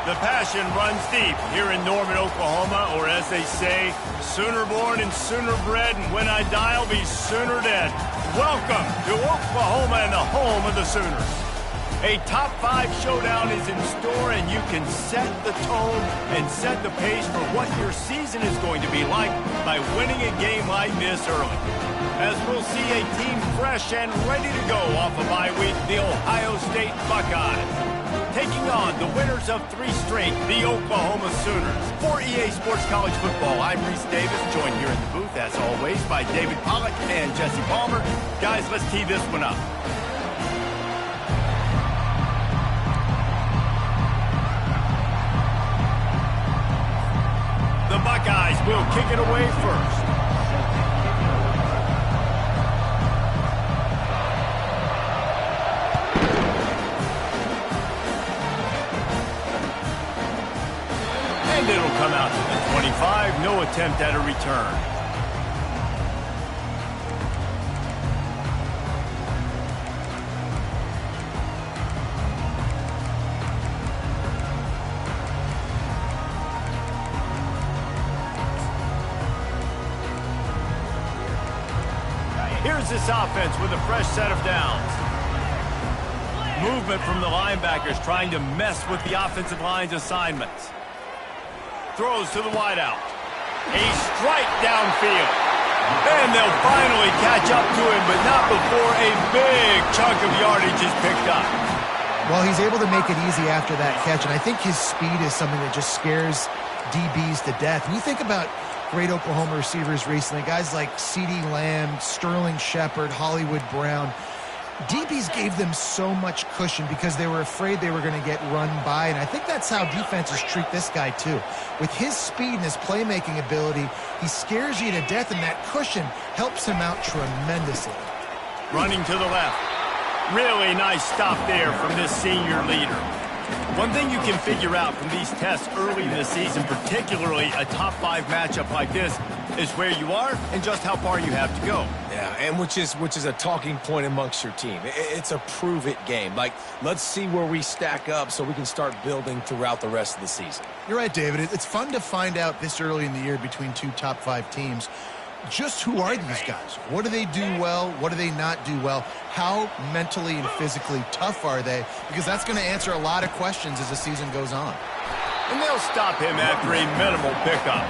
The passion runs deep here in Norman, Oklahoma, or as they say, sooner born and sooner bred, and when I die, I'll be sooner dead. Welcome to Oklahoma and the home of the Sooners. A top 5 showdown is in store, and you can set the tone and set the pace for what your season is going to be like by winning a game like this early. As we'll see a team fresh and ready to go off a bye week, the Ohio State Buckeyes, taking on the winners of 3 straight, the Oklahoma Sooners. For EA Sports College Football, I'm Reese Davis, joined here in the booth, as always, by David Pollack and Jesse Palmer. Guys, let's tee this one up. The Buckeyes will kick it away first. And it'll come out to the 25. No attempt at a return. Here's this offense with a fresh set of downs. Movement from the linebackers trying to mess with the offensive line's assignments. Throws to the wideout. A strike downfield. And they'll finally catch up to him, but not before a big chunk of yardage is picked up. Well, he's able to make it easy after that catch, and I think his speed is something that just scares DBs to death. And you think about great Oklahoma receivers recently, guys like CeeDee Lamb, Sterling Shepard, Hollywood Brown. DBs gave them so much cushion because they were afraid they were going to get run by, and I think that's how defenses treat this guy too. With his speed and his playmaking ability, he scares you to death, and that cushion helps him out tremendously. Running to the left. Really nice stop there from this senior leader. One thing you can figure out from these tests early in the season, particularly a top 5 matchup like this, is where you are and just how far you have to go. Yeah, and which is a talking point amongst your team. It's a prove-it game. Like, let's see where we stack up so we can start building throughout the rest of the season. You're right, David. It's fun to find out this early in the year between 2 top 5 teams. Just who are these guys? What do they do well? What do they not do well? How mentally and physically tough are they? Because that's going to answer a lot of questions as the season goes on. And they'll stop him after a minimal pickup.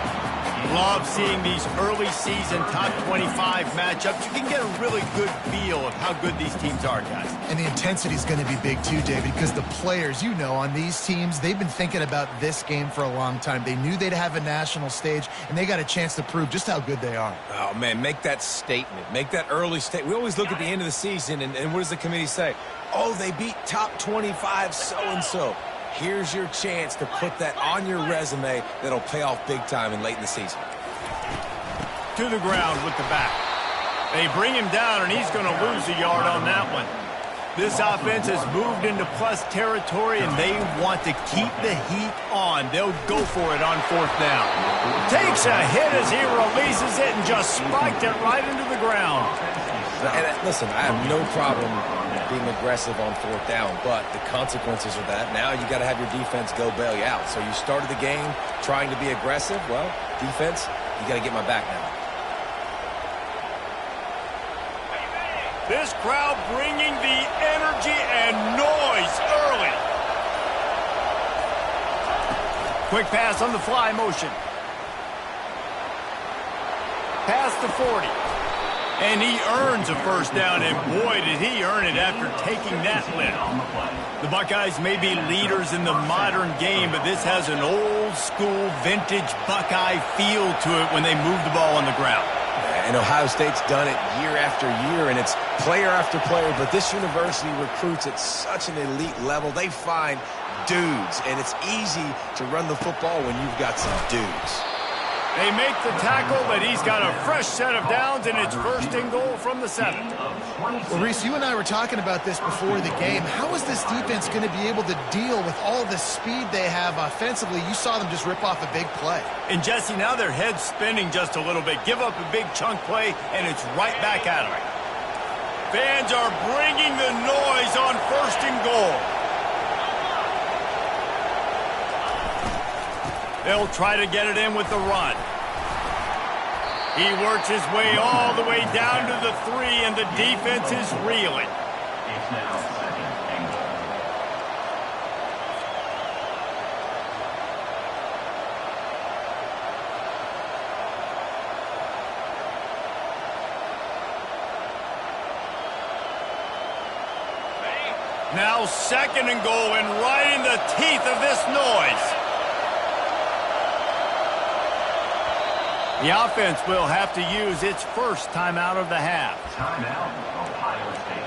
Love seeing these early season top 25 matchups. You can get a really good feel of how good these teams are, guys. And the intensity is going to be big too, David, because the players, you know, on these teams, they've been thinking about this game for a long time. They knew they'd have a national stage, and they got a chance to prove just how good they are. Oh, man, make that statement. Make that early statement. We always look at the end of the season, and what does the committee say? Oh, they beat top 25 so-and-so. Here's your chance to put that on your resume that'll pay off big time and late in the season. To the ground with the back. They bring him down, and he's going to lose a yard on that one. This offense has moved into plus territory, and they want to keep the heat on. They'll go for it on 4th down. Takes a hit as he releases it and just spiked it right into the ground. And listen, I have no problem being aggressive on 4th down, but the consequences of that, now you got to have your defense go bail you out. So you started the game trying to be aggressive. Well, defense, you got to get my back now. This crowd bringing the energy and noise early. Quick pass on the fly motion. Past the 40. And he earns a 1st down, and boy, did he earn it after taking that lift. The Buckeyes may be leaders in the modern game, but this has an old-school, vintage Buckeye feel to it when they move the ball on the ground. And Ohio State's done it year after year, and it's player after player, but this university recruits at such an elite level. They find dudes, and it's easy to run the football when you've got some dudes. They make the tackle, but he's got a fresh set of downs, and it's 1st and goal from the 7. Well, Reese, you and I were talking about this before the game. How is this defense going to be able to deal with all the speed they have offensively? You saw them just rip off a big play. And, Jesse, now their head's spinning just a little bit. Give up a big chunk play, and it's right back at them. Fans are bringing the noise on 1st and goal. They'll try to get it in with the run. He works his way all the way down to the 3, and the defense is reeling. It's now second and goal. Now 2nd and goal, and right in the teeth of this noise. The offense will have to use its first timeout of the half. Timeout, Ohio State.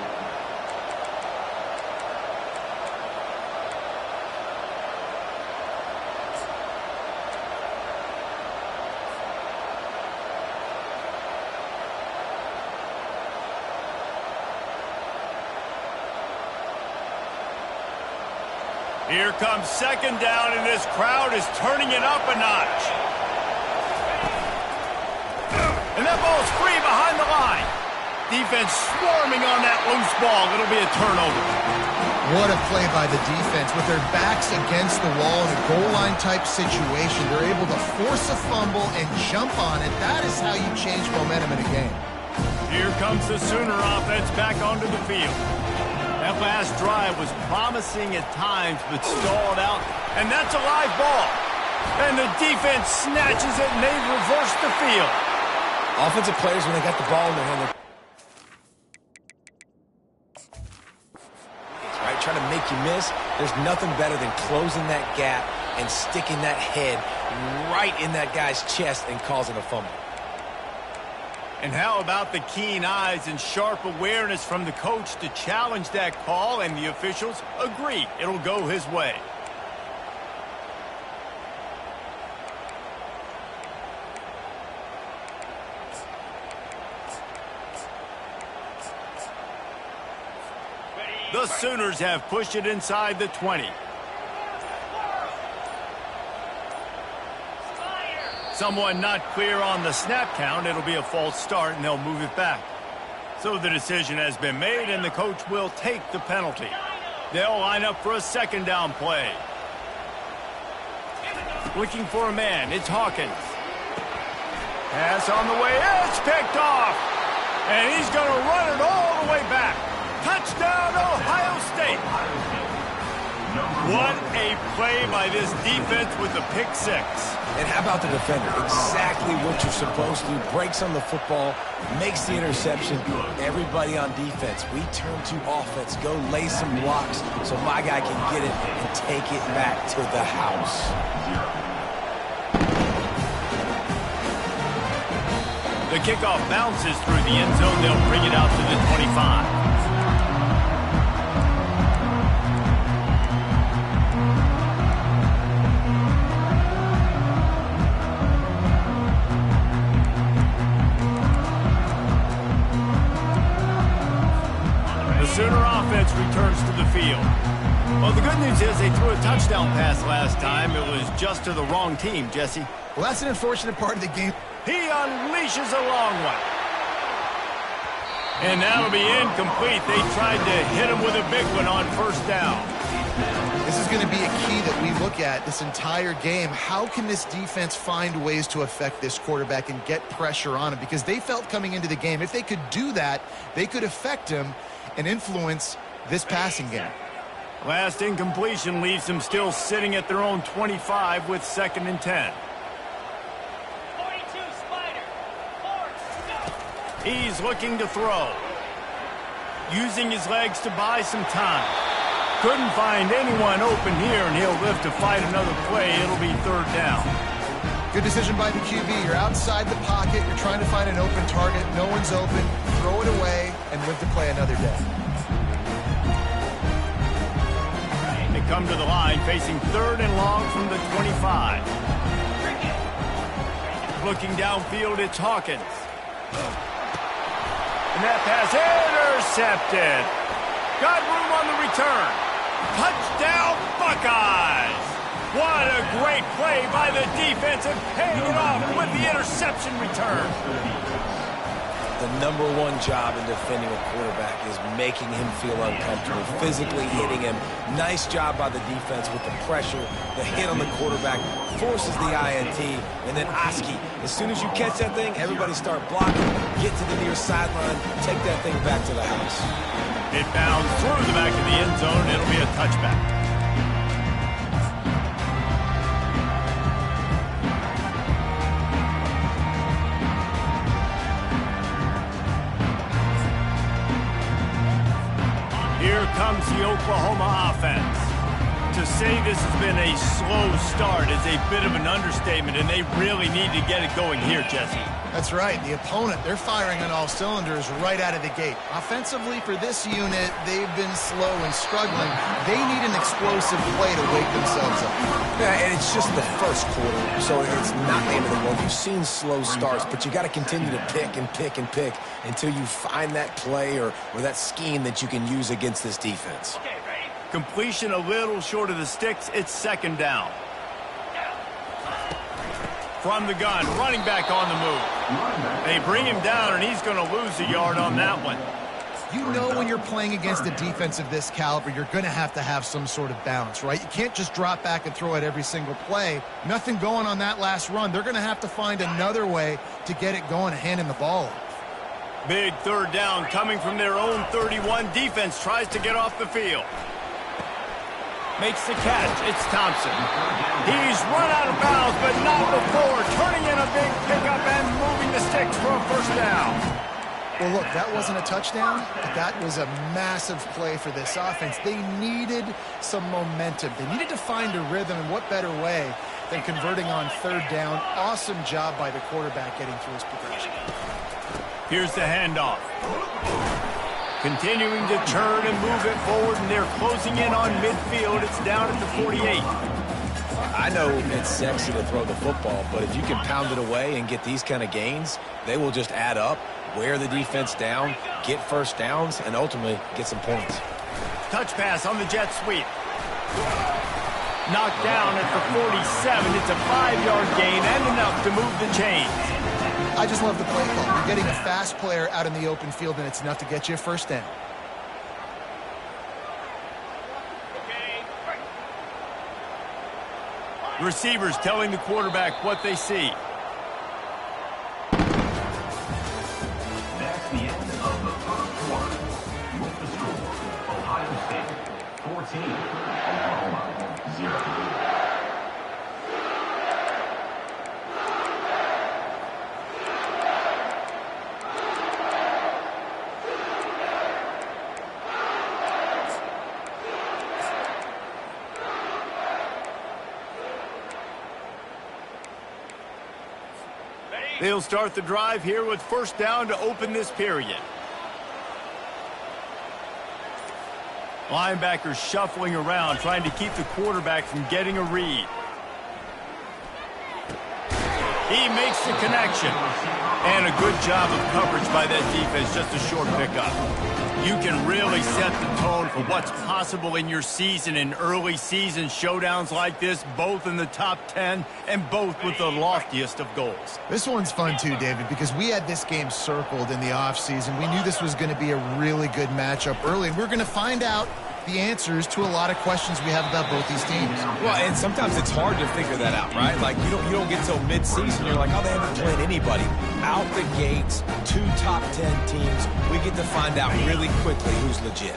Here comes 2nd down, and this crowd is turning it up a notch. And that ball's free behind the line. Defense swarming on that loose ball. It'll be a turnover. What a play by the defense. With their backs against the wall in a goal line type situation, they're able to force a fumble and jump on it. That is how you change momentum in a game. Here comes the Sooner offense back onto the field. That last drive was promising at times, but stalled out. And that's a live ball. And the defense snatches it, and they've reversed the field. Offensive players, when they got the ball in their hand, right, trying to make you miss. There's nothing better than closing that gap and sticking that head right in that guy's chest and causing a fumble. And how about the keen eyes and sharp awareness from the coach to challenge that call, and the officials agree it'll go his way. The Sooners have pushed it inside the 20. Someone not clear on the snap count. It'll be a false start, and they'll move it back. So the decision has been made, and the coach will take the penalty. They'll line up for a 2nd down play. Looking for a man. It's Hawkins. Pass on the way. It's picked off. And he's going to run it all the way back. Touchdown, Ohio State. What a play by this defense with the pick 6. And how about the defender? Exactly what you're supposed to do. Breaks on the football, makes the interception. Everybody on defense, we turn to offense. Go lay some blocks so my guy can get it and take it back to the house. The kickoff bounces through the end zone. They'll bring it out to the 25. Sooner offense returns to the field. Well, the good news is they threw a touchdown pass last time. It was just to the wrong team, Jesse. Well, that's an unfortunate part of the game. He unleashes a long one. And that'll be incomplete. They tried to hit him with a big one on 1st down. This is going to be a key that we look at this entire game. How can this defense find ways to affect this quarterback and get pressure on him? Because they felt coming into the game, if they could do that, they could affect him and influence this passing game. Last incompletion leaves them still sitting at their own 25 with 2nd and 10. 42 Spider. He's looking to throw. Using his legs to buy some time. Couldn't find anyone open here, and he'll live to fight another play. It'll be 3rd down. Good decision by the QB. You're outside the pocket. You're trying to find an open target. No one's open. Throw it away and live to play another day. They come to the line facing 3rd and long from the 25. Looking downfield, it's Hawkins. And that pass intercepted. Got room on the return. Touchdown, Buckeyes! What a great play by the defense, and paying it off with the interception return. The #1 job in defending a quarterback is making him feel uncomfortable, physically hitting him. Nice job by the defense with the pressure. The hit on the quarterback forces the INT. And then Oski, as soon as you catch that thing, everybody start blocking, get to the near sideline, take that thing back to the house. It bounds through the back of the end zone. It'll be a touchback. Here comes the Oklahoma offense. To say this has been a slow start is a bit of an understatement, and they really need to get it going here, Jesse. That's right. The opponent, they're firing on all cylinders right out of the gate. Offensively, for this unit, they've been slow and struggling. They need an explosive play to wake themselves up. Yeah, and it's just the first quarter, so it's not the end of the world. You've seen slow starts, but you got to continue to pick and pick and pick until you find that play or that scheme that you can use against this defense. Completion a little short of the sticks. It's second down. From the gun, running back on the move. They bring him down, and he's going to lose a yard on that one. You know when you're playing against a defense of this caliber, you're going to have some sort of balance, right? You can't just drop back and throw it every single play. Nothing going on that last run. They're going to have to find another way to get it going and hand him the ball off. Big third down coming from their own 31. Defense tries to get off the field. Makes the catch. It's Thompson. He's run out of bounds, but not before. Turning in a big pickup and moving the sticks for a first down. Well, look, that wasn't a touchdown, but that was a massive play for this offense. They needed some momentum. They needed to find a rhythm, and what better way than converting on third down. Awesome job by the quarterback getting through his progression. Here's the handoff. Continuing to turn and move it forward, and they're closing in on midfield. It's down at the 48. I know it's sexy to throw the football, but if you can pound it away and get these kind of gains, they will just add up, wear the defense down, get first downs, and ultimately get some points. Touch pass on the jet sweep. Knocked down at the 47. It's a 5-yard gain and enough to move the chains. I just love the play call. You're getting a fast player out in the open field, and it's enough to get you a first down. Receivers telling the quarterback what they see. That's the end of the first quarter. With the score, Ohio State 14, Oklahoma 0. They'll start the drive here with first down to open this period. Linebackers shuffling around, trying to keep the quarterback from getting a read. He makes the connection. And a good job of coverage by that defense, just a short pickup. You can really set the tone for what's possible in your season in early season showdowns like this, both in the top 10 and both with the loftiest of goals. This one's fun too, David, because we had this game circled in the offseason. We knew this was going to be a really good matchup early, and we're going to find out the answers to a lot of questions we have about both these teams. Well, and sometimes it's hard to figure that out, right? Like, you don't get till mid-season, you're like, oh, they haven't played anybody. Out the gates, 2 top 10 teams, we get to find out really quickly who's legit.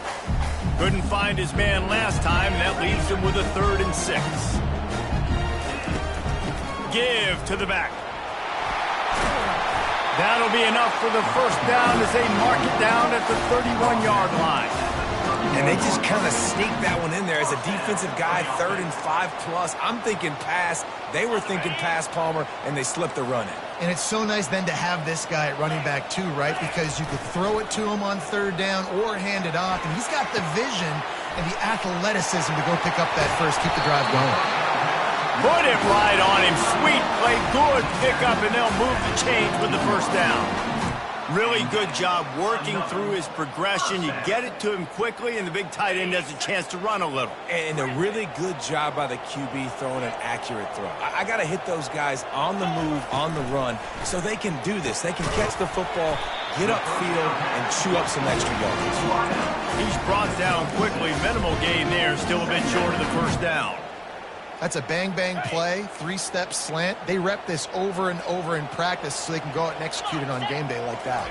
Couldn't find his man last time, and that leaves him with a 3rd and 6. Give to the back. That'll be enough for the first down as they mark it down at the 31-yard line. And they just kind of sneak that one in there as a defensive guy, 3rd and 5+. I'm thinking pass. They were thinking pass, Palmer, and they slipped the run in. And it's so nice then to have this guy at running back too, right? Because you could throw it to him on 3rd down or hand it off. And he's got the vision and the athleticism to go pick up that first, keep the drive going. Put it right on him. Sweet play, good pickup, and they'll move the chains with the first down. Really good job working through his progression. You get it to him quickly, and the big tight end has a chance to run a little. And a really good job by the QB throwing an accurate throw. I got to hit those guys on the move, on the run, so they can do this. They can catch the football, get upfield and chew up some extra yards. He's brought down quickly. Minimal gain there. Still a bit short of the first down. That's a bang-bang play, three-step slant. They rep this over and over in practice so they can go out and execute it on game day like that.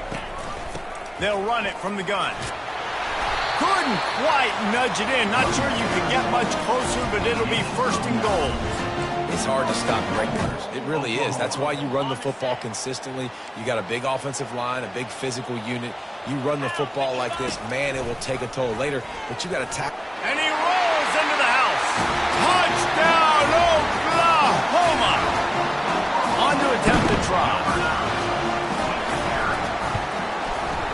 They'll run it from the gun. Couldn't quite nudge it in. Not sure you could get much closer, but it'll be first and goal. It's hard to stop great runners. It really is. That's why you run the football consistently. You got a big offensive line, a big physical unit. You run the football like this, man, it will take a toll later, but you got to tackle. And he rolls into the house. Touchdown, Oklahoma! On to attempt the try.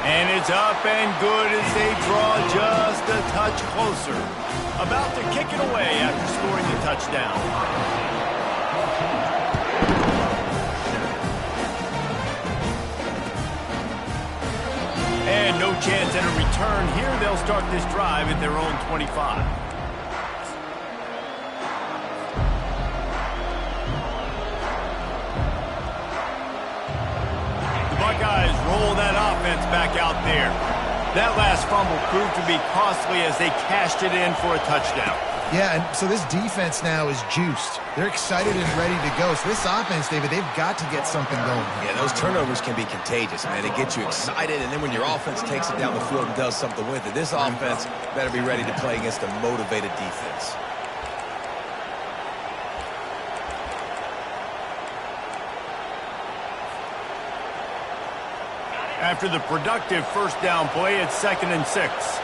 And it's up and good as they draw just a touch closer. About to kick it away after scoring the touchdown. And no chance at a return here. They'll start this drive at their own 25. The Buckeyes roll that offense back out there. That last fumble proved to be costly as they cashed it in for a touchdown. Yeah, and so this defense now is juiced. They're excited and ready to go. So this offense, David, they've got to get something going. Yeah, those turnovers can be contagious, man. It gets you excited, and then when your offense takes it down the field and does something with it, this offense better be ready to play against a motivated defense. After the productive first down play, it's 2nd and 6.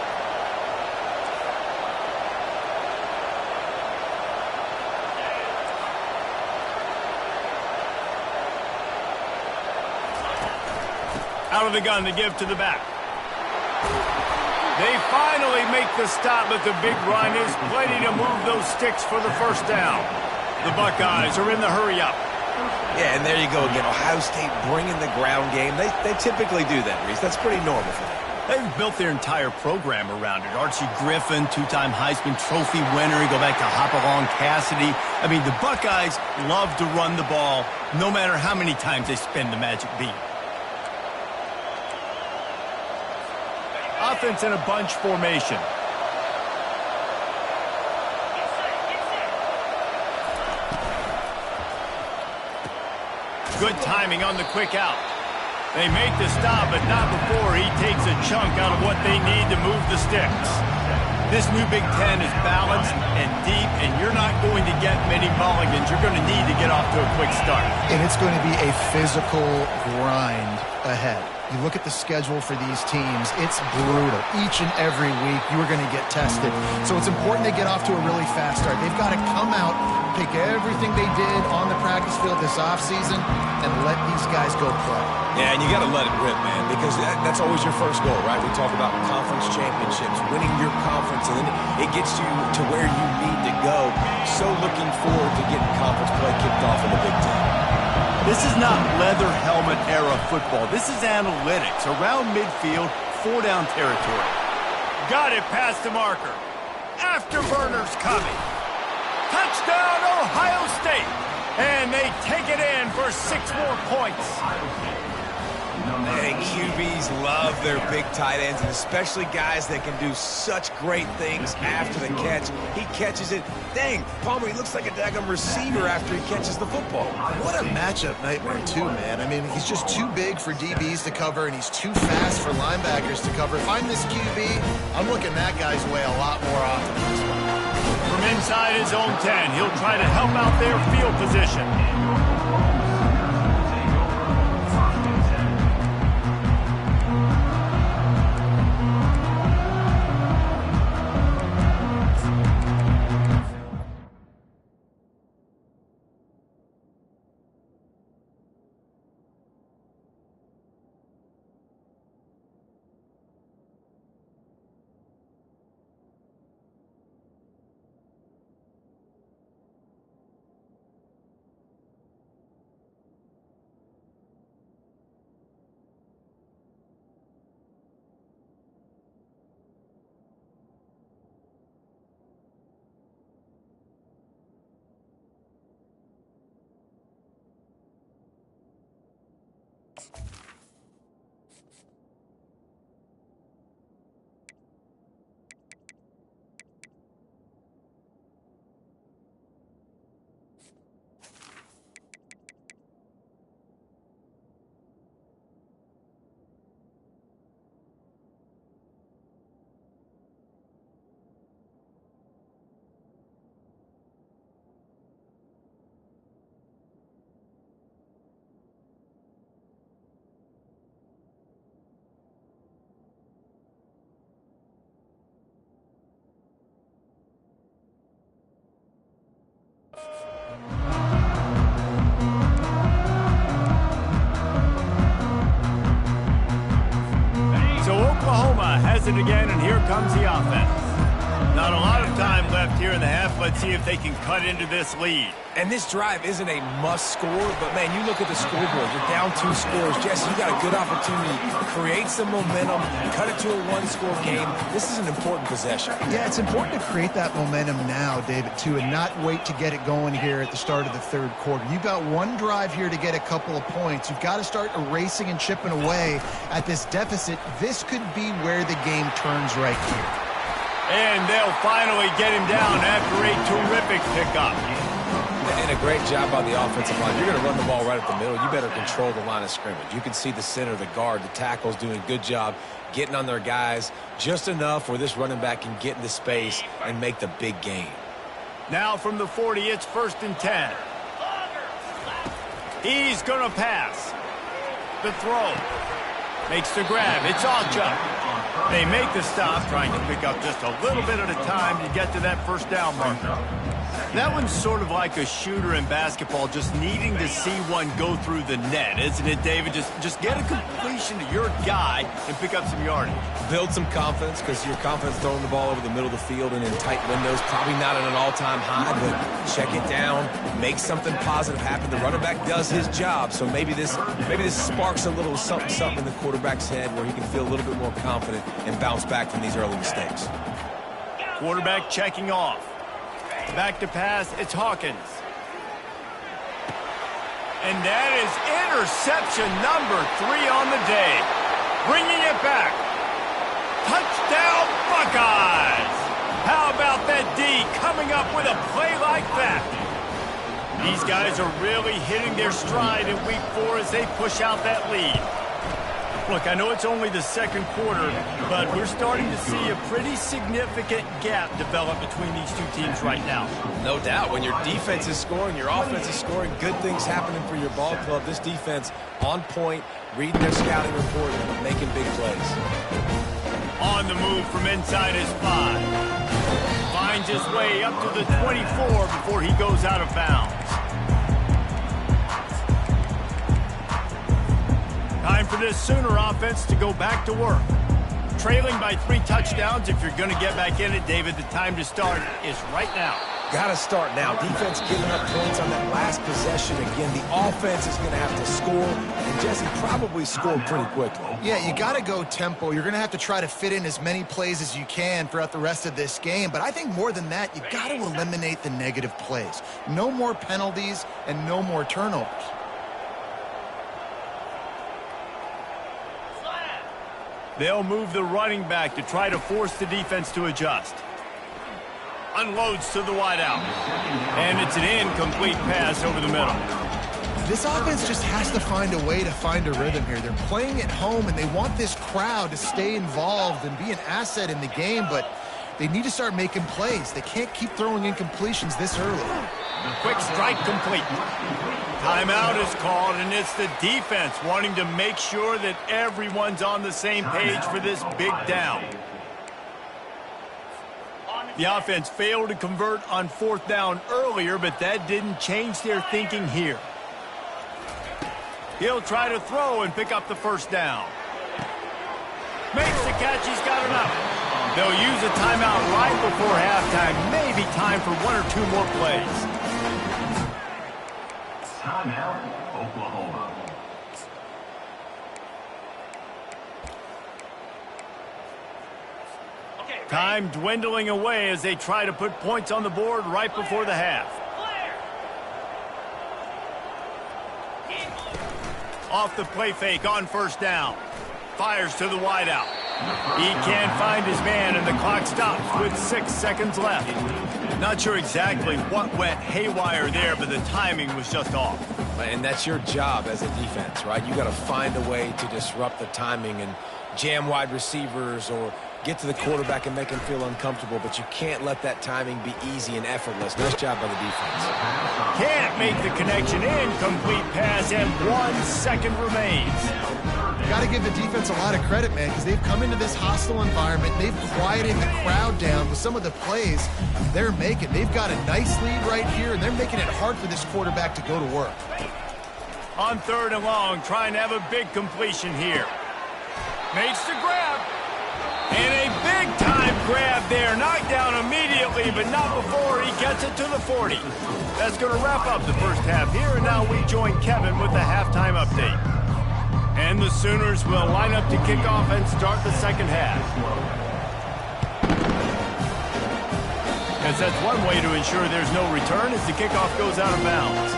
Out of the gun to give to the back. They finally make the stop, but the big run is plenty to move those sticks for the first down. The Buckeyes are in the hurry-up. Yeah, and there you go again. Ohio State bringing the ground game. They typically do that, Reese. That's pretty normal for them. They've built their entire program around it. Archie Griffin, two-time Heisman Trophy winner. You go back to Hopalong Cassidy. I mean, the Buckeyes love to run the ball no matter how many times they spin the magic beat. Offense in a bunch formation. Good timing on the quick out. They make the stop, but not before he takes a chunk out of what they need to move the sticks. This new Big Ten is balanced and deep, and you're not going to get many mulligans. You're going to need to get off to a quick start. And it's going to be a physical grind ahead. You look at the schedule for these teams, it's brutal. Each and every week, you are going to get tested. So it's important they get off to a really fast start. They've got to come out, take everything they did on the practice field this offseason, and let these guys go play. Yeah, and you got to let it rip, man, because that's always your first goal, right? We talk about conference championships, winning your conference, and then it gets you to where you need to go. So looking forward to getting conference play kicked off in the Big Ten. This is not leather helmet era football. This is analytics. Around midfield, 4-down territory. Got it past the marker. Afterburners coming. Touchdown, Ohio State. And they take it in for 6 more points. And QBs love their big tight ends, and especially guys that can do such great things after the catch. He catches it. Dang, Palmer, he looks like a daggum receiver after he catches the football. What a matchup nightmare, too, man. I mean, he's just too big for DBs to cover, and he's too fast for linebackers to cover. If I'm this QB, I'm looking that guy's way a lot more often than this one. From inside his own 10, he'll try to help out their field position. Oklahoma has it again, and here comes the offense. Not a lot of time left here in the half. Let's see if they can cut into this lead. And this drive isn't a must score, but, man, you look at the scoreboard. You're down 2 scores. Jesse, you got a good opportunity. Create some momentum. Cut it to a 1-score game. This is an important possession. Yeah, it's important to create that momentum now, David, too, and not wait to get it going here at the start of the third quarter. You've got one drive here to get a couple of points. You've got to start erasing and chipping away at this deficit. This could be where the game turns right here. And they'll finally get him down after a terrific pickup. And a great job by the offensive line. You're going to run the ball right up the middle. You better control the line of scrimmage. You can see the center, the guard, the tackles doing a good job getting on their guys just enough where this running back can get into space and make the big gain. Now from the 40, it's 1st and 10. He's going to pass. The throw. Makes the grab. It's Alcha. They make the stop, trying to pick up just a little bit at a time to get to that first down marker. That one's sort of like a shooter in basketball, just needing to see one go through the net, isn't it, David? Just get a completion to your guy and pick up some yardage. Build some confidence, because your confidence throwing the ball over the middle of the field and in tight windows, probably not at an all-time high, but check it down, make something positive happen. The running back does his job, so maybe this sparks a little something in the quarterback's head where he can feel a little bit more confident and bounce back from these early mistakes. Quarterback checking off. Back to pass, it's Hawkins. And that is interception number 3 on the day. Bringing it back. Touchdown, Buckeyes! How about that D coming up with a play like that? These guys are really hitting their stride in week 4 as they push out that lead. Look, I know it's only the second quarter, but we're starting to see a pretty significant gap develop between these two teams right now. No doubt. When your defense is scoring, your offense is scoring, good things happening for your ball club. This defense on point, reading their scouting report, and making big plays. On the move from inside his 5. Finds his way up to the 24 before he goes out of bounds. Time for this Sooner offense to go back to work. Trailing by 3 touchdowns. If you're going to get back in it, David, the time to start is right now. Got to start now. Defense giving up points on that last possession. Again, the offense is going to have to score, and Jesse probably scored pretty quickly. Yeah, you got to go tempo. You're going to have to try to fit in as many plays as you can throughout the rest of this game. But I think more than that, you got to eliminate the negative plays. No more penalties and no more turnovers. They'll move the running back to try to force the defense to adjust. Unloads to the wideout. And it's an incomplete pass over the middle. This offense just has to find a way to find a rhythm here. They're playing at home, and they want this crowd to stay involved and be an asset in the game, but they need to start making plays. They can't keep throwing incompletions this early. Quick strike complete. Timeout is called, and it's the defense wanting to make sure that everyone's on the same page for this big down. The offense failed to convert on 4th down earlier, but that didn't change their thinking here. He'll try to throw and pick up the first down. Makes the catch, he's got enough. They'll use a timeout right before halftime. Maybe time for 1 or 2 more plays. Timeout, Oklahoma. Time dwindling away as they try to put points on the board right before the half. Off the play fake on 1st down. Fires to the wideout. He can't find his man, and the clock stops with 6 seconds left. Not sure exactly what went haywire there, but the timing was just off. And that's your job as a defense, right? You got to find a way to disrupt the timing and jam wide receivers or get to the quarterback and make him feel uncomfortable, but you can't let that timing be easy and effortless. Nice job by the defense. Can't make the connection. Incomplete pass, and 1 second remains. Got to give the defense a lot of credit, man, because they've come into this hostile environment. They've quieted the crowd down with some of the plays they're making. They've got a nice lead right here, and they're making it hard for this quarterback to go to work. On 3rd and long, trying to have a big completion here. Makes the grab. there, knocked down immediately, but not before he gets it to the 40. That's going to wrap up the first half here, and now we join Kevin with the halftime update. And the Sooners will line up to kick off and start the second half. As that's one way to ensure there's no return as the kickoff goes out of bounds.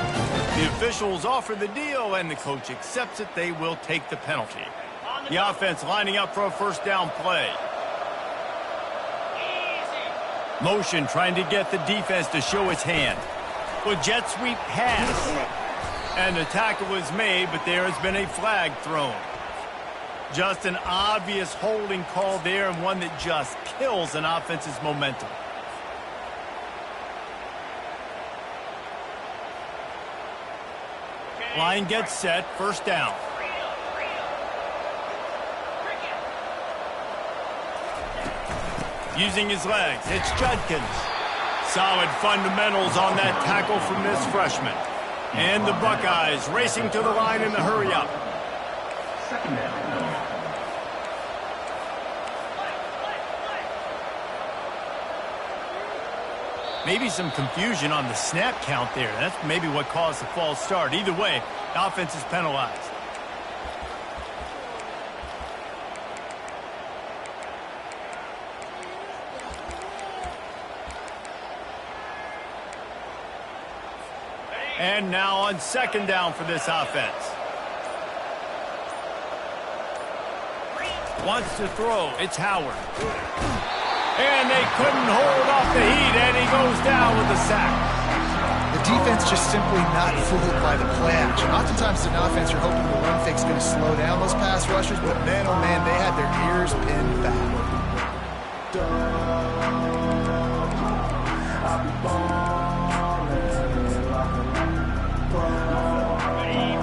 The officials offer the deal, and the coach accepts it. They will take the penalty. The offense lining up for a first down play. Motion trying to get the defense to show its hand. Well, jet sweep pass. And the tackle was made, but there has been a flag thrown. Just an obvious holding call there, and one that just kills an offense's momentum. Line gets set, first down. Using his legs, it's Judkins. Solid fundamentals on that tackle from this freshman. And the Buckeyes racing to the line in the hurry-up. Second down. Maybe some confusion on the snap count there. That's maybe what caused the false start. Either way, the offense is penalized. And now on second down for this offense. Wants to throw. It's Howard. And they couldn't hold off the heat, and he goes down with a sack. The defense just simply not fooled by the play action. Oftentimes as an offense, you're hoping the run fake's going to slow down those pass rushers, but man, oh man, they had their ears pinned back.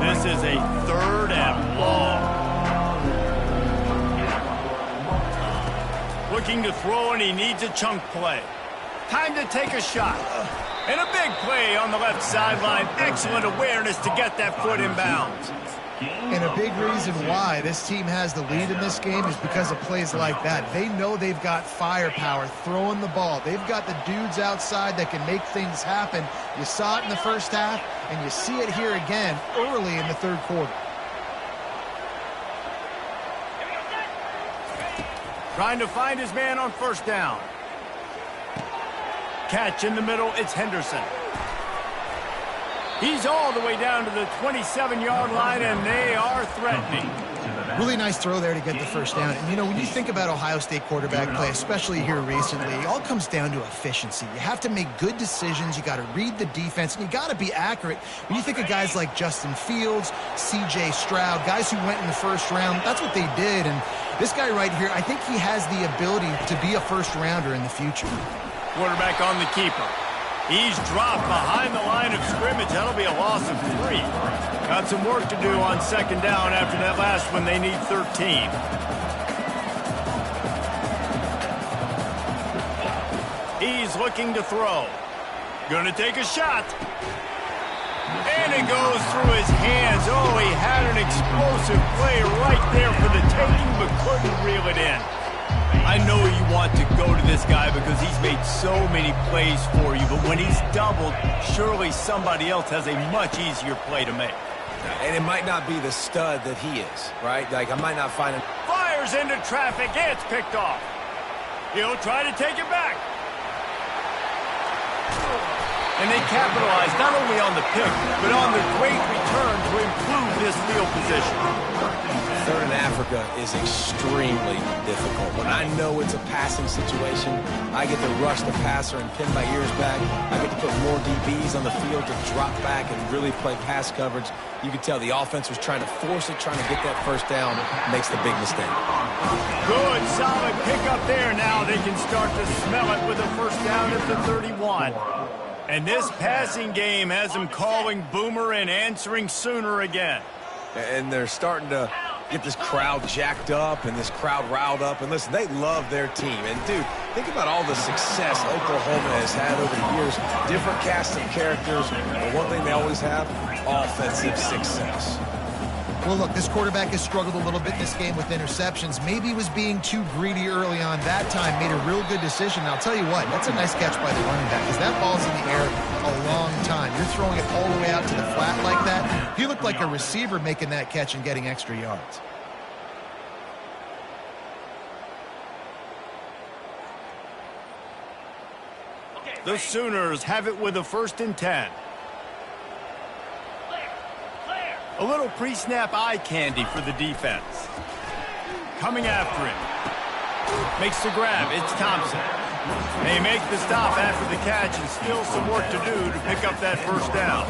This is a third and long. Looking to throw, and he needs a chunk play. Time to take a shot. And a big play on the left sideline. Excellent awareness to get that foot in bounds. And a big reason why this team has the lead in this game is because of plays like that. They know they've got firepower throwing the ball. They've got the dudes outside that can make things happen. You saw it in the first half, and you see it here again early in the third quarter. Trying to find his man on first down. Catch in the middle, it's Henderson. He's all the way down to the 27-yard line, and they are threatening. Really nice throw there to get the first down. And, you know, when you think about Ohio State quarterback play, especially here recently, it all comes down to efficiency. You have to make good decisions. You got to read the defense, and you got to be accurate. When you think of guys like Justin Fields, C.J. Stroud, guys who went in the first round, that's what they did. And this guy right here, I think he has the ability to be a first-rounder in the future. Quarterback on the keeper. He's dropped behind the line of scrimmage. That'll be a loss of 3. Got some work to do on second down after that last one. They need 13. He's looking to throw. Gonna take a shot. And it goes through his hands. Oh, he had an explosive play right there for the taking, but couldn't reel it in. I know you want to go to this guy because he's made so many plays for you, but when he's doubled, surely somebody else has a much easier play to make. And it might not be the stud that he is, right? Like, I might not find him. Fires into traffic. It's picked off. He'll try to take it back. And they capitalize not only on the pick, but on the great return to improve this field position. Third in Africa is extremely difficult. When I know it's a passing situation, I get to rush the passer and pin my ears back. I get to put more DBs on the field to drop back and really play pass coverage. You can tell the offense was trying to force it, trying to get that first down, makes the big mistake. Good, solid pickup there. Now they can start to smell it with a first down at the 31. And this passing game has them calling Boomer and answering Sooner again. And they're starting to get this crowd jacked up and this crowd riled up. And listen, they love their team. And, dude, think about all the success Oklahoma has had over the years. Different cast of characters. But one thing they always have, offensive success. Well, look, this quarterback has struggled a little bit in this game with interceptions. Maybe he was being too greedy early on that time, made a real good decision. And I'll tell you what, that's a nice catch by the running back because that ball's in the air a long time. You're throwing it all the way out to the flat like that. He looked like a receiver making that catch and getting extra yards. The Sooners have it with a 1st and 10. A little pre-snap eye candy for the defense. Coming after it. Makes the grab. It's Thompson. They make the stop after the catch and still some work to do to pick up that 1st down.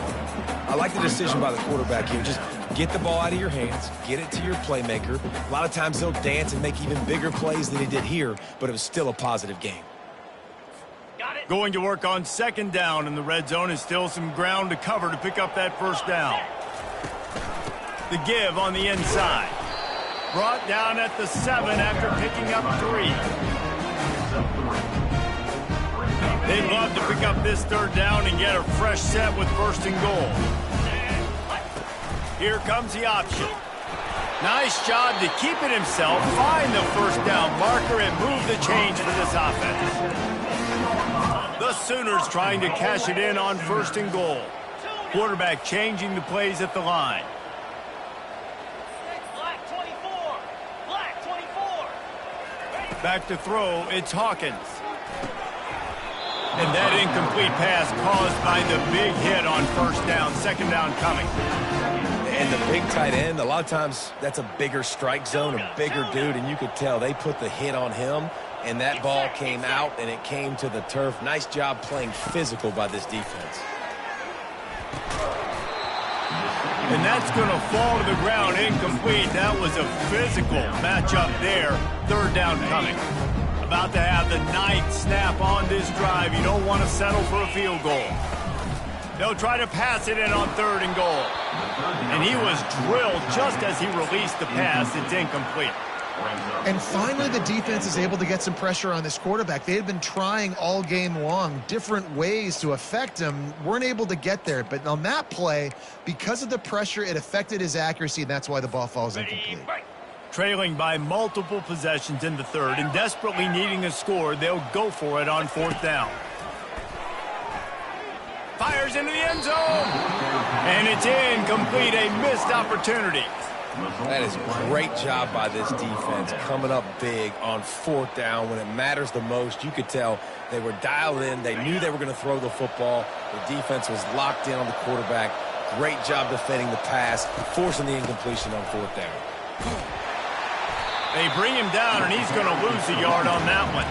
I like the decision by the quarterback here. Just get the ball out of your hands, get it to your playmaker. A lot of times he'll dance and make even bigger plays than he did here, but it was still a positive game. Going to work on 2nd down in the red zone and still some ground to cover to pick up that 1st down. The give on the inside. Brought down at the 7 after picking up 3. They'd love to pick up this 3rd down and get a fresh set with 1st and goal. Here comes the option. Nice job to keep it himself, find the 1st down marker, and move the chains for this offense. The Sooners trying to cash it in on 1st and goal. Quarterback changing the plays at the line. Back to throw, it's Hawkins. And that incomplete pass caused by the big hit on 1st down, 2nd down coming. And the big tight end, a lot of times that's a bigger strike zone, a bigger dude, and you could tell they put the hit on him, and that ball came out, and it came to the turf. Nice job playing physical by this defense. And that's going to fall to the ground incomplete. That was a physical matchup there. 3rd down coming. About to have the 9th snap on this drive. You don't want to settle for a field goal. They'll try to pass it in on 3rd and goal. And he was drilled just as he released the pass. It's incomplete. And finally, the defense is able to get some pressure on this quarterback. They had been trying all game long different ways to affect him, weren't able to get there. But on that play, because of the pressure, it affected his accuracy, and that's why the ball falls incomplete. Trailing by multiple possessions in the 3rd and desperately needing a score, they'll go for it on 4th down. Fires into the end zone. And it's incomplete, a missed opportunity. That is a great job by this defense, coming up big on 4th down when it matters the most. You could tell they were dialed in. They knew they were going to throw the football. The defense was locked in on the quarterback. Great job defending the pass, forcing the incompletion on 4th down. They bring him down, and he's going to lose a yard on that one.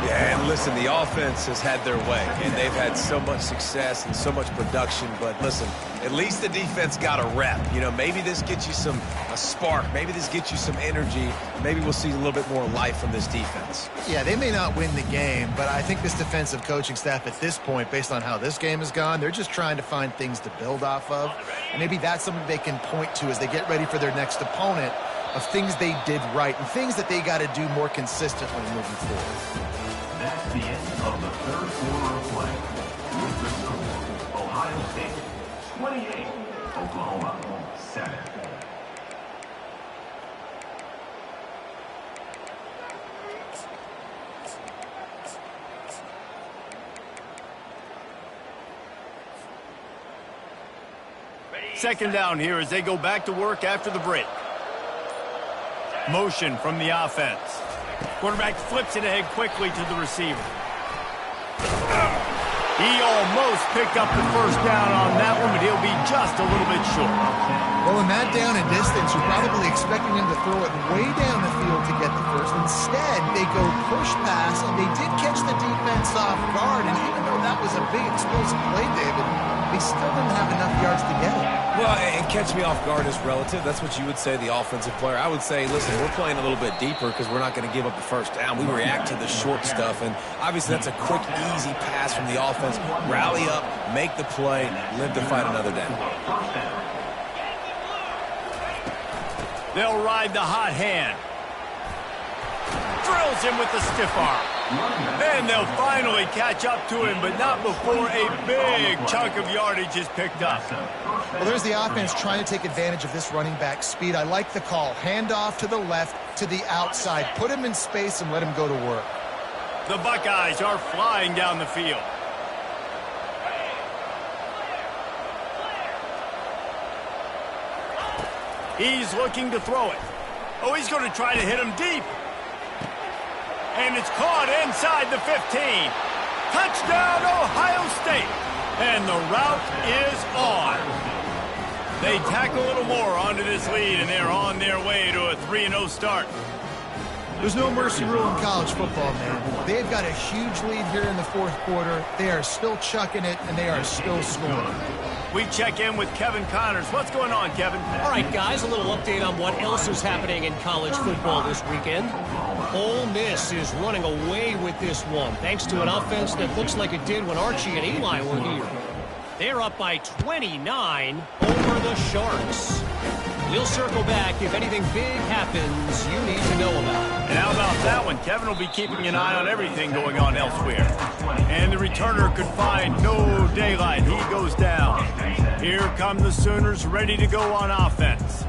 Yeah, and listen, the offense has had their way, and they've had so much success and so much production. But listen, at least the defense got a rep. You know, maybe this gets you a spark. Maybe this gets you some energy. Maybe we'll see a little bit more life from this defense. Yeah, they may not win the game, but I think this defensive coaching staff at this point, based on how this game has gone, they're just trying to find things to build off of. And maybe that's something they can point to as they get ready for their next opponent, of things they did right and things that they got to do more consistently moving forward. That's the end of the 3rd quarter of play. With the score, Ohio State 28, Oklahoma 7. Second down here as they go back to work after the break. Motion from the offense. Quarterback flips it ahead quickly to the receiver. He almost picked up the 1st down on that one, but he'll be just a little bit short. Well, in that down and distance, you're probably expecting him to throw it way down the field to get the 1st. Instead, they go push pass, and they did catch the defense off guard. And even though that was a big explosive play, David, they still didn't have enough yards to get it. Well, and catch me off guard is relative. That's what you would say, the offensive player. I would say, listen, we're playing a little bit deeper because we're not going to give up the 1st down. We react to the short stuff, and obviously that's a quick, easy pass from the offense. Rally up, make the play, live to fight another down. They'll ride the hot hand. Drills him with the stiff arm. Then they'll finally catch up to him, but not before a big chunk of yardage is picked up. Well, there's the offense trying to take advantage of this running back speed. I like the call. Hand off to the left, to the outside. Put him in space and let him go to work. The Buckeyes are flying down the field. He's looking to throw it. Oh, he's going to try to hit him deep. And it's caught inside the 15. Touchdown, Ohio State. And the route is on. They tack a little more onto this lead, and they're on their way to a 3-0 start. There's no mercy rule in college football, man. They've got a huge lead here in the fourth quarter. They are still chucking it, and they are still scoring. We check in with Kevin Connors. What's going on, Kevin? All right, guys, a little update on what else is happening in college football this weekend. Ole Miss is running away with this one, thanks to an offense that looks like it did when Archie and Eli were here. They're up by 29 over the Sharks. We'll circle back if anything big happens you need to know about. And how about that one? Kevin will be keeping an eye on everything going on elsewhere. And the returner could find no daylight. He goes down. Here come the Sooners ready to go on offense.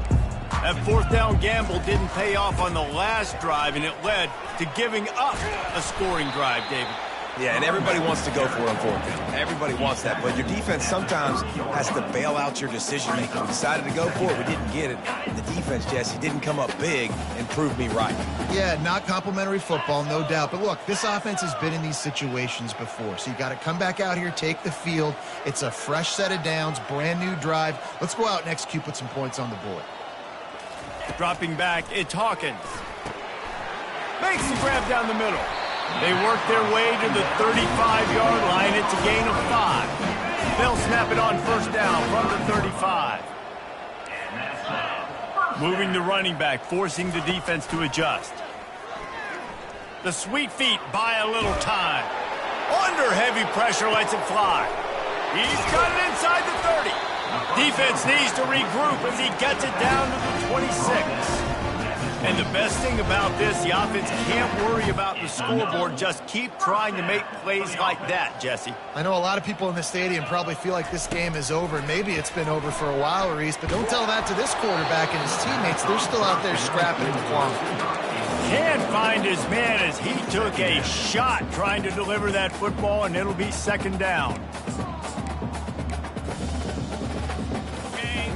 That fourth down gamble didn't pay off on the last drive, and it led to giving up a scoring drive, David. Yeah, and everybody wants to go for it on fourth down. Everybody wants that, but your defense sometimes has to bail out your decision-making. We decided to go for it. We didn't get it. And the defense, Jesse, didn't come up big and prove me right. Yeah, not complimentary football, no doubt. But look, this offense has been in these situations before. So you got to come back out here, take the field. It's a fresh set of downs, brand new drive. Let's go out and execute, put some points on the board. Dropping back, it's Hawkins. Makes the grab down the middle. They work their way to the 35-yard line. It's a gain of 5. They'll snap it on first down from the 35. Moving the running back, forcing the defense to adjust. The sweet feet buy a little time. Under heavy pressure, lets it fly. He's got it inside the 30. Defense needs to regroup as he gets it down to the 26. And the best thing about this, the offense can't worry about the scoreboard. Just keep trying to make plays like that, Jesse. I know a lot of people in the stadium probably feel like this game is over. Maybe it's been over for a while, Reese, but don't tell that to this quarterback and his teammates. They're still out there scrapping and clawing. Can't find his man as he took a shot trying to deliver that football, and it'll be second down.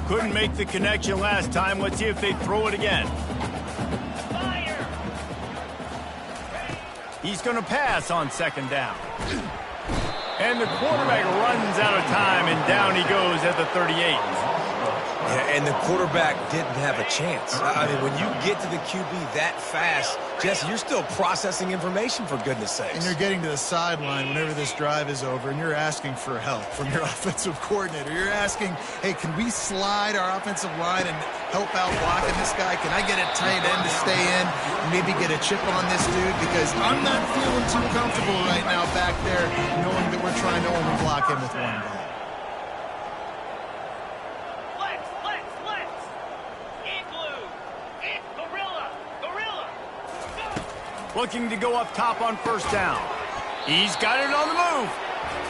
Couldn't make the connection last time. Let's see if they throw it again. He's going to pass on second down. And the quarterback runs out of time, and down he goes at the 38. Yeah, and the quarterback didn't have a chance. I mean, when you get to the QB that fast, Jesse, you're still processing information, for goodness sakes. And you're getting to the sideline whenever this drive is over, and you're asking for help from your offensive coordinator. You're asking, hey, can we slide our offensive line and help out blocking this guy? Can I get a tight end to stay in and maybe get a chip on this dude? Because I'm not feeling too comfortable right now back there knowing that we're trying to only block him with one guy. Looking to go up top on first down. He's got it on the move.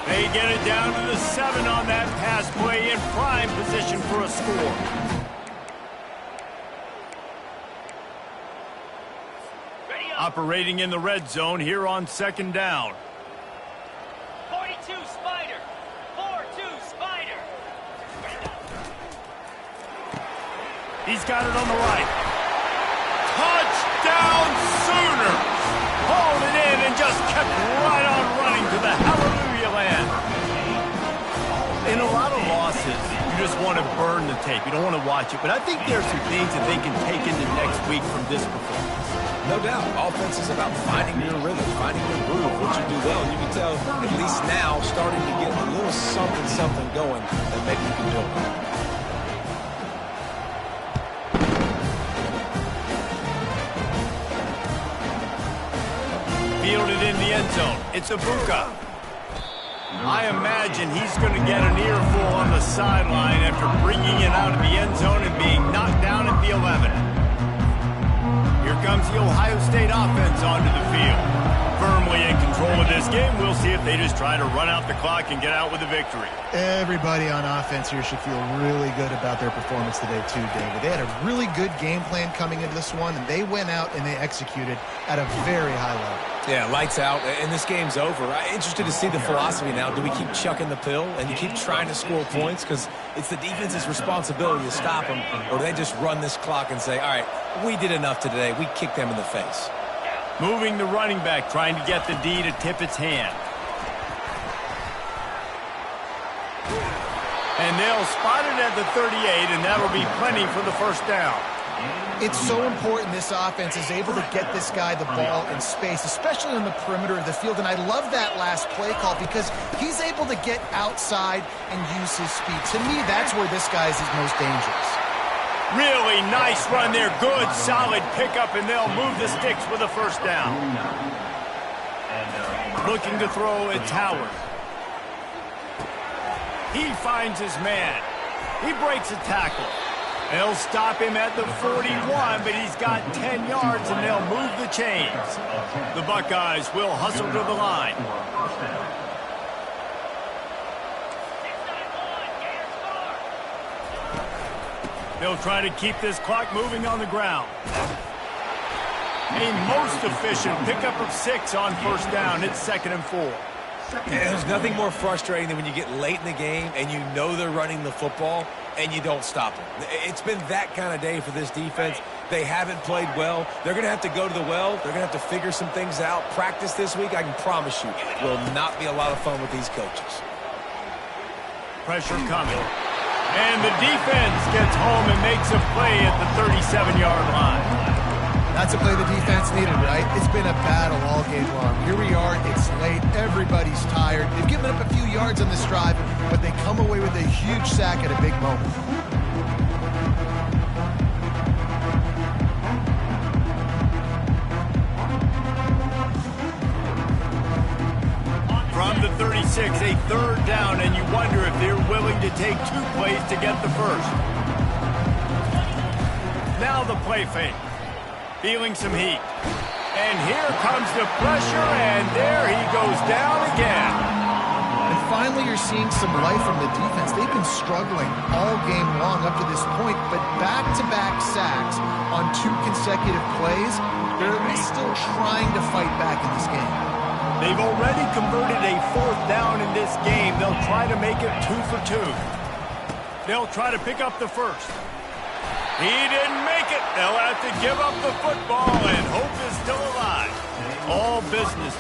They get it down to the 7 on that pass play in prime position for a score. Operating in the red zone here on second down. 42 Spider. 4-2 Spider. He's got it on the right. Touchdown Sooners! Hauled it in and just kept right on running to the hallelujah land. In a lot of losses, you just want to burn the tape. You don't want to watch it. But I think there's some things that they can take into next week from this performance. No doubt. Offense is about finding your rhythm, finding your groove, what you do well. And you can tell, at least now, starting to get a little something going that maybe you can do it. Fielded in the end zone. It's Ibuka. I imagine he's going to get an earful on the sideline after bringing it out of the end zone and being knocked down at the 11. Here comes the Ohio State offense onto the field. Firmly in control of this game. We'll see if they just try to run out the clock and get out with a victory. Everybody on offense here should feel really good about their performance today too, David. They had a really good game plan coming into this one, and they went out and they executed at a very high level. Yeah, lights out, and this game's over. I'm interested to see the philosophy now. Do we keep chucking the pill and you keep trying to score points? Because it's the defense's responsibility to stop them, or do they just run this clock and say, all right, we did enough today. We kicked them in the face. Moving the running back, trying to get the D to tip its hand. And they'll spot it at the 38, and that'll be plenty for the first down. It's so important this offense is able to get this guy the ball in space, especially on the perimeter of the field. And I love that last play call because he's able to get outside and use his speed. To me, that's where this guy is his most dangerous. Really nice run there. Good, solid pickup, and they'll move the sticks with a first down. Looking to throw at Howard. He finds his man. He breaks a tackle. They'll stop him at the 41, but he's got 10 yards, and they'll move the chains. The Buckeyes will hustle to the line. They'll try to keep this clock moving on the ground. A most efficient pickup of 6 on first down. It's 2nd and 4. Yeah, there's nothing more frustrating than when you get late in the game and you know they're running the football and you don't stop them. It's been that kind of day for this defense. They haven't played well. They're going to have to go to the well. They're going to have to figure some things out. Practice this week, I can promise you, will not be a lot of fun with these coaches. Pressure coming. And the defense gets home and makes a play at the 37-yard line. That's a play the defense needed, right? It's been a battle all game long. Here we are. It's late. Everybody's tired. They've given up a few yards on this drive, but they come away with a huge sack at a big moment. From the 36, a third down, and you wonder if they're willing to take 2 plays to get the first. Now the play fake. Feeling some heat. And here comes the pressure, and there he goes down again. And finally, you're seeing some life from the defense. They've been struggling all game long up to this point, but back-to-back sacks on 2 consecutive plays, they're at least still trying to fight back in this game. They've already converted a 4th down in this game. They'll try to make it 2 for 2. They'll try to pick up the first. He didn't make it. They'll have to give up the football, and hope is still alive. All business.